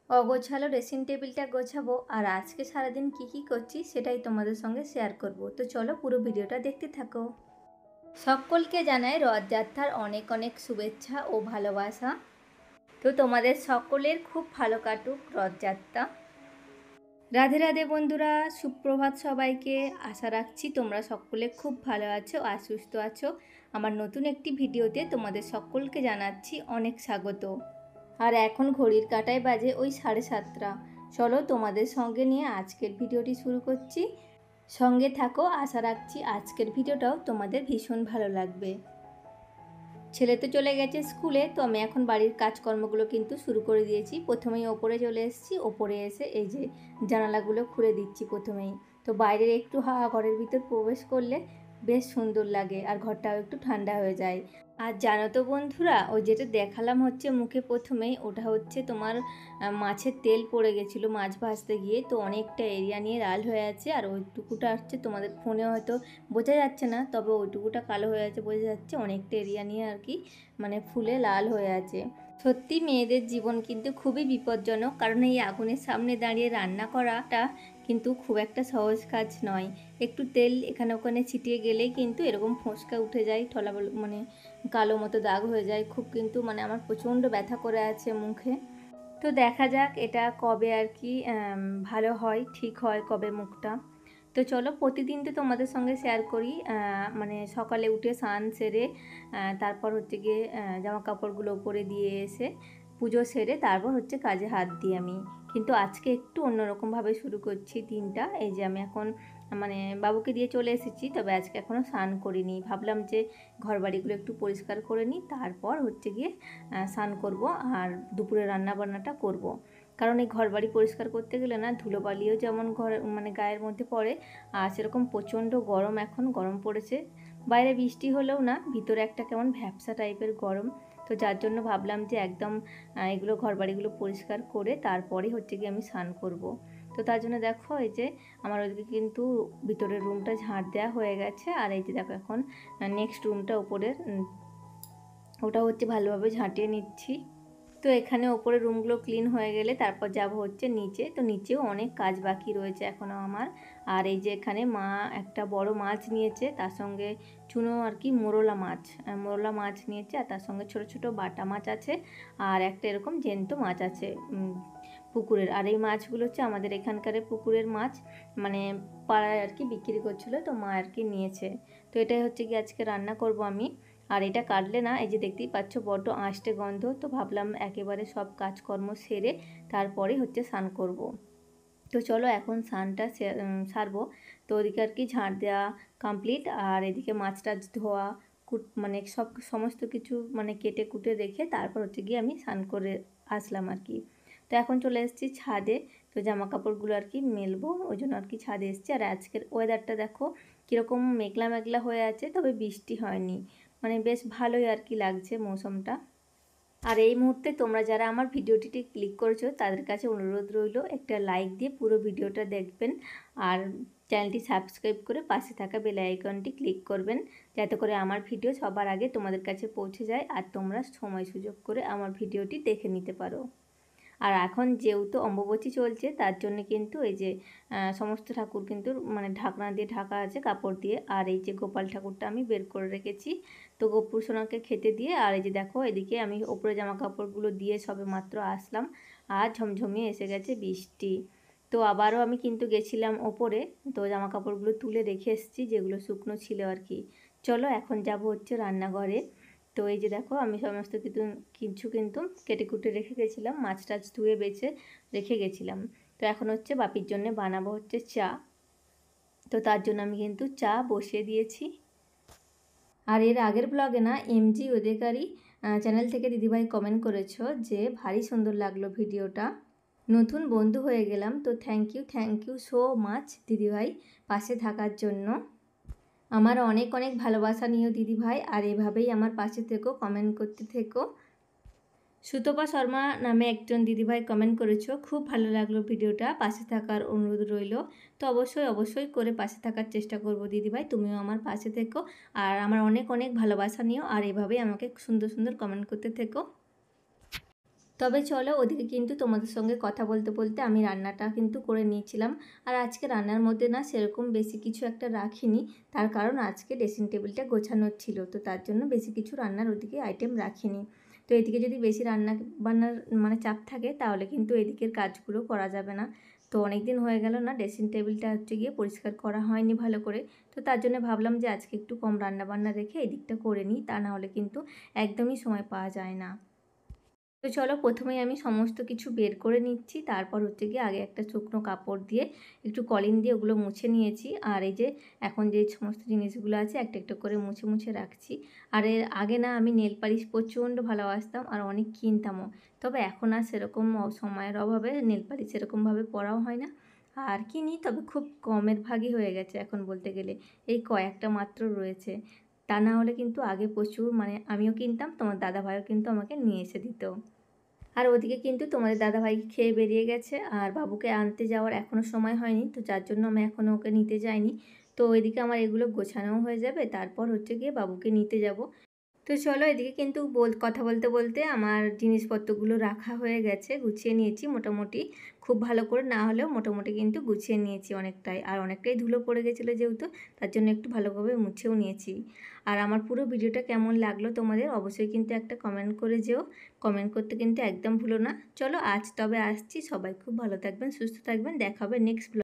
অগোছালো ড্রেসিং টেবিলটা গোছাবো আর আজকে সারাদিন কি করছি সেটাই তোমাদের সঙ্গে শেয়ার করব। তো চলো পুরো ভিডিওটা দেখতে থাকো। সকলকে জানাই রথযাত্রার অনেক অনেক শুভেচ্ছা ও ভালোবাসা। তো তোমাদের সকলের খুব ভালো কাটুক রথযাত্রা। রাধে রাধে বন্ধুরা, সুপ্রভাত সবাইকে। আশা রাখছি তোমরা সকলে খুব ভালো আছো আর সুস্থ আছো। আমার নতুন একটি ভিডিওতে তোমাদের সকলকে জানাচ্ছি অনেক স্বাগত। আর এখন ঘড়ির কাঁটায় বাজে ওই 7:30। চলো তোমাদের সঙ্গে নিয়ে আজকের ভিডিওটি শুরু করছি। সঙ্গে থাকো, আশা রাখছি আজকের ভিডিওটাও তোমাদের ভীষণ ভালো লাগবে। ছেলে তো চলে গেছে স্কুলে, তো আমি এখন বাড়ির কাজকর্মগুলো কিন্তু শুরু করে দিয়েছি। প্রথমেই ওপরে চলে এসেছি, ওপরে এসে এই যে জানালাগুলো খুলে দিচ্ছি প্রথমেই। তো বাইরের একটু হাওয়া ঘরের ভিতর প্রবেশ করলে বেশ সুন্দর লাগে আর ঘরটাও একটু ঠান্ডা হয়ে যায়। আর জানো তো বন্ধুরা, ওই যেটা দেখালাম হচ্ছে মুখে প্রথমেই, ওটা হচ্ছে তোমার মাছের তেল পড়ে গেছিলো মাছ ভাজতে গিয়ে। তো অনেকটা এরিয়া নিয়ে লাল হয়ে আছে, আর ওইটুকুটা হচ্ছে তোমাদের ফোনে হয়তো বোঝা যাচ্ছে না, তবে ওইটুকুটা কালো হয়ে আছে বোঝা যাচ্ছে। অনেকটা এরিয়া নিয়ে আর কি মানে ফুলে লাল হয়ে আছে। সত্যি মেয়েদের জীবন কিন্তু খুবই বিপজ্জনক, কারণ এই আগুনের সামনে দাঁড়িয়ে রান্না করাটা কিন্তু খুব একটা সহজ কাজ নয়। একটু তেল এখানে ওখানে ছিটিয়ে গেলেই কিন্তু এরকম ফোঁসকা উঠে যায়, ঠলা মানে কালো মতো দাগ হয়ে যায় খুব। কিন্তু মানে আমার প্রচণ্ড ব্যথা করে আছে মুখে। তো দেখা যাক এটা কবে আর কি ভালো হয়, ঠিক হয় কবে মুখটা। তো চলো প্রতিদিন তো তোমাদের সঙ্গে শেয়ার করি, মানে সকালে উঠে স্নান সেরে তারপর হচ্ছে গিয়ে জামা কাপড়গুলো উপরে দিয়ে এসে পুজো সেরে তারপর হচ্ছে কাজে হাত দিই আমি। কিন্তু আজকে একটু অন্যরকমভাবে শুরু করছি দিনটা। এই যে আমি এখন মানে বাবুকে দিয়ে চলে এসেছি, তবে আজকে এখনও স্নান করিনি। ভাবলাম যে ঘরবাড়িগুলো একটু পরিষ্কার করে নিই, তারপর হচ্ছে গিয়ে স্নান করব আর দুপুরে রান্নাবান্নাটা করব। কারণ এই ঘরবাড়ি পরিষ্কার করতে গেলে না ধুলোবালিও যেমন ঘর মানে গায়ের মধ্যে পড়ে, আর সেরকম প্রচণ্ড গরম, এখন গরম পড়েছে। বাইরে বৃষ্টি হলেও না ভিতরে একটা কেমন ভ্যাপসা টাইপের গরম। তো যার জন্য ভাবলাম যে একদম এগুলো ঘরবাড়িগুলো পরিষ্কার করে তারপরে হচ্ছে গিয়ে আমি স্নান করব। তো তার জন্য দেখো এই যে আমার ওইদিকে কিন্তু ভিতরের রুমটা ঝাঁট দেওয়া হয়ে গেছে, আর এই যে দেখো এখন নেক্সট রুমটা উপরের ওটা হচ্ছে ভালোভাবে ঝাঁটিয়ে নিচ্ছি। তো এখানে ওপরে রুমগুলো ক্লিন হয়ে গেলে তারপর যাব হচ্ছে নিচে। তো নিচেও অনেক কাজ বাকি রয়েছে এখনও আমার। আর এই যে এখানে মা একটা বড় মাছ নিয়েছে, তার সঙ্গে চুনো আর কি মোরলা মাছ নিয়েছে, আর তার সঙ্গে ছোট ছোট বাটা মাছ আছে, আর একটা এরকম জ্যান্ত মাছ আছে পুকুরের। আর এই মাছগুলো হচ্ছে আমাদের এখানকার পুকুরের মাছ, মানে পাড়ায় আর কি বিক্রি করছিলো, তো মা আর কি নিয়েছে। তো এটাই হচ্ছে কি আজকে রান্না করব আমি। আর এটা কাটলে না এই যে দেখতেই পাচ্ছ বড্ড আঁশটে গন্ধ। তো ভাবলাম একেবারে সব কাজকর্ম সেরে তারপরে হচ্ছে স্নান করব। তো চলো এখন স্নানটা সারবো। তো ওদিকে আর কি ঝাঁট দেওয়া কমপ্লিট, আর এদিকে মাছ টাছ ধোয়া মানে সমস্ত কিছু মানে কেটে কুটে রেখে তারপর হচ্ছে গিয়ে আমি স্নান করে আসলাম আর কি। তো এখন চলে এসেছি ছাদে। তো জামা কাপড়গুলো আর কি মেলবো, ওই জন্য আর কি ছাদে এসেছি। আর আজকের ওয়েদারটা দেখো কীরকম মেঘলা মেঘলা হয়ে আছে, তবে বৃষ্টি হয়নি, মানে বেশ ভালোই আর কি লাগছে মৌসুমটা। আর এই মুহূর্তে তোমরা যারা আমার ভিডিওটিতে ক্লিক করেছো তাদের কাছে অনুরোধ রইল একটা লাইক দিয়ে পুরো ভিডিওটা দেখবেন, আর চ্যানেলটি সাবস্ক্রাইব করে পাশে থাকা বেল আইকনটি ক্লিক করবেন, যাতে করে আমার ভিডিও সবার আগে তোমাদের কাছে পৌঁছে যায় আর তোমরা সময় সুযোগ করে আমার ভিডিওটি দেখে নিতে পারো। আর এখন যেহেতু অম্বুবাচী চলছে তার জন্য কিন্তু এই যে সমস্ত ঠাকুর কিন্তু মানে ঢাকনা দিয়ে ঢাকা আছে কাপড় দিয়ে। আর এই যে গোপাল ঠাকুরটা আমি বের করে রেখেছি, তো গোপুর সোনাকে খেতে দিয়ে। আর এই যে দেখো এদিকে আমি ওপরে জামা কাপড়গুলো দিয়ে সবে মাত্র আসলাম, আর ঝমঝমিয়ে এসে গেছে বৃষ্টি। তো আবারও আমি কিন্তু গেছিলাম ওপরে, তো জামা কাপড়গুলো তুলে রেখে এসেছি যেগুলো শুকনো ছিল আর কি। চলো এখন যাব হচ্ছে রান্নাঘরে। তো এই যে দেখো আমি সমস্ত কিছু কিন্তু কেটে কুটে রেখে গেছিলাম, মাছ টাছ ধুয়ে বেছে রেখে গেছিলাম। তো এখন হচ্ছে বাপির জন্য বানাবো হচ্ছে চা। তো তার জন্য আমি কিন্তু চা বসিয়ে দিয়েছি। আর এর আগের ব্লগে না এমজি অধিকারী চ্যানেল থেকে দিদিভাই কমেন্ট করেছো যে ভারী সুন্দর লাগলো ভিডিওটা, নতুন বন্ধু হয়ে গেলাম। তো থ্যাংক ইউ সো মাচ দিদিভাই পাশে থাকার জন্য। আমার অনেক অনেক ভালোবাসা নিও দিদিভাই, আর এভাবেই আমার পাশে থেকো, কমেন্ট করতে থেকো। সুতপা শর্মা নামে একজন দিদিভাই কমেন্ট করেছো, খুব ভালো লাগলো ভিডিওটা, পাশে থাকার অনুরোধ রইল। তো অবশ্যই করে পাশে থাকার চেষ্টা করব দিদিভাই, তুমিও আমার পাশে থেকো, আর আমার অনেক অনেক ভালোবাসা নিও, আর এভাবেই আমাকে সুন্দর সুন্দর কমেন্ট করতে থেকো। তবে চলো ওদিকে কিন্তু তোমাদের সঙ্গে কথা বলতে বলতে আমি রান্নাটা কিন্তু করে নিয়েছিলাম। আর আজকে রান্নার মধ্যে না সেরকম বেশি কিছু একটা রাখিনি, তার কারণ আজকে ড্রেসিং টেবিলটা গোছানোর ছিল, তো তার জন্য বেশি কিছু রান্নার ওদিকে আইটেম রাখিনি। তো এদিকে যদি বেশি রান্না বান্নার মানে চাপ থাকে তাহলে কিন্তু এদিকের কাজগুলো করা যাবে না। তো অনেক দিন হয়ে গেল না ড্রেসিং টেবিলটা গিয়ে পরিষ্কার করা হয়নি ভালো করে, তো তার জন্য ভাবলাম যে আজকে একটু কম রান্না বান্না রেখে এদিকটা করে নিই, তা না হলে কিন্তু একদমই সময় পাওয়া যায় না। তো চলো প্রথমেই আমি সমস্ত কিছু বের করে নিচ্ছি, তারপর গিয়ে আগে একটা শুকনো কাপড় দিয়ে একটু কলিন দিয়ে ওগুলো মুছে নিয়েছি। আর এই যে এখন যে সমস্ত জিনিসগুলো আছে একটা একটা করে মুছে মুছে রাখছি। আর এর আগে না আমি নেল পালিশ প্রচণ্ড ভালোবাসতাম আর অনেক কিনতামও, তবে এখন আর সেরকম সময়ের অভাবে নেল পালিশ সেরকমভাবে পরাও হয় না। আর কিনি তবে খুব কমের ভাগই হয়ে গেছে এখন বলতে গেলে, এই কয়েকটা মাত্র রয়েছে। তা না হলে কিন্তু আগে প্রচুর মানে আমিও কিনতাম, তোমার দাদাভাইও কিন্তু আমাকে নিয়ে এসে দিত। আর ওদিকে কিন্তু তোমাদের দাদাভাই খেয়ে বেরিয়ে গেছে, আর বাবুকে আনতে যাওয়ার এখনও সময় হয়নি, তো যার জন্য আমি এখনও ওকে নিতে যাইনি। তো এদিকে আমার এগুলো গোছানোও হয়ে যাবে, তারপর গিয়ে বাবুকে নিতে যাব। তো চলো এদিকে কিন্তু কথা বলতে বলতে আমার জিনিসপত্রগুলো রাখা হয়ে গেছে, গুছিয়ে নিয়েছি মোটামুটি, খুব ভালো করে না হলেও মোটামুটি কিন্তু গুছিয়ে নিয়েছি অনেকটাই। আর অনেকটাই ধুলো পড়ে গেছিলো যেহেতু, তার জন্য একটু ভালোভাবে মুছেও নিয়েছি। আর আমার পুরো ভিডিওটা কেমন লাগলো তোমাদের অবশ্যই কিন্তু একটা কমেন্ট করে যেও, কমেন্ট করতে কিন্তু একদম ভুলো না। চলো আজ তবে আসছি, সবাই খুব ভালো থাকবেন, সুস্থ থাকবেন, দেখা হবে নেক্সট ব্লগ।